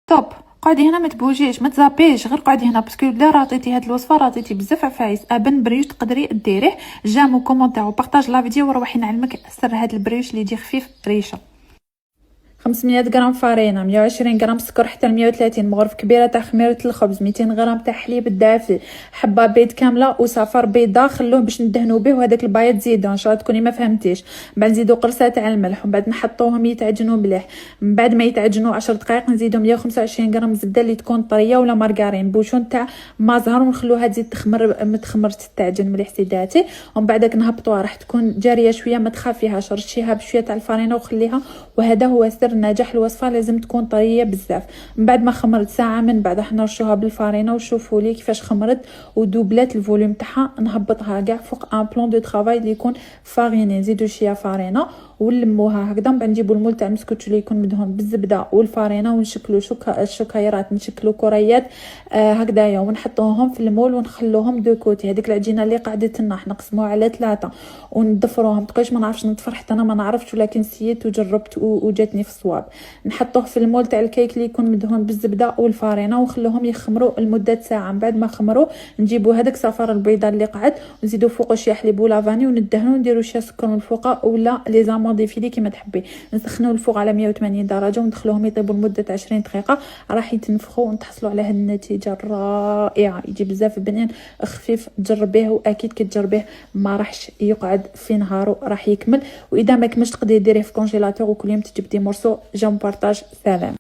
طب قعدي هنا ما تبوجيش ما تزابيش، غير قعدي هنا باسكو بلا راتيتي هاد الوصفه راتيتي بزاف عفايس. ابن بريوش تقدري ديريه، جامو كومونتير وبارطاج لا فيديو وروحي نعلمك سر هاد البريوش اللي يجي خفيف ريشه. 500 غرام فارينه، 120 غرام سكر حتى 130، مغرف كبيره تاع خميره الخبز، 200 غرام تاع حليب دافي، حبه بيض كامله وصفر بيضه خلوه باش ندهنوا به، وهذاك البايض زيدوه ان شاء الله تكوني ما فهمتيش. من بعد نزيدوا قرصه تاع الملح، ومن بعد نحطوهم يتعجنوا مليح. من بعد ما يتعجنوا 10 دقائق نزيدوا 125 غرام زبده اللي تكون طريه ولا مارغرين بوشون تاع ما زهر، ونخلوها تزيد تخمر تتعجن مليح سيداتي. ومن بعدك نهبطوها راح تكون جاريه شويه ما تخافيهاش، رشيها بشويه تاع الفارينه وخليها. وهذا هو سر نجاح الوصفه، لازم تكون طريه بزاف. من بعد ما خمرت ساعه من بعد راح نرشوها بالفارينه، وشوفوا لي كيفاش خمرت ودوبلات الفوليوم تاعها. نهبطها كاع فوق ان بلون دو طرافاي اللي يكون فاريني، نزيدوا شويه فارينه ونلموها هكذا. من بعد نجيبوا المول تاع المسكوتش اللي يكون مدهون بالزبده والفارينه، ونشكلوا الشكيرات، نشكلوا كريات هكذايا، ونحطوهم في المول ونخلوهم دو كوتي. هذيك العجينه اللي قعدت لنا نقسموها على 3 وندفروهم. تقولش ما نعرفش نطفر، حتى انا ما نعرفش، ولكن سيت وجربت وجاتني في الصواب. نحطوه في المول تاع الكيك اللي يكون مدهون بالزبده والفارينه، ونخلوهم يخمروا لمده ساعه. من بعد ما خمروا نجيبوا هذاك صفار البيضه اللي قعد ونزيدوا فوقه شويه حليب ولا فاني، وندهنوا نديروا شويه سكر من الفوق ولا لي زاموندي فيلي كيما تحبي. نسخنوا الفوق على 180 درجه وندخلوهم يطيبوا لمده 20 دقيقه، راح يتنفخوا ونتحصلوا على هذه النتيجه الرائعه. يجي بزاف بنين خفيف، تجربيه واكيد كي تجربيه ما راحش يقعد في نهارو، راح يكمل. واذا ما كملش تقدري ديريه في كونجيلاتور وكل يوم تجبدي مرسو. جا بارطاج. سلام.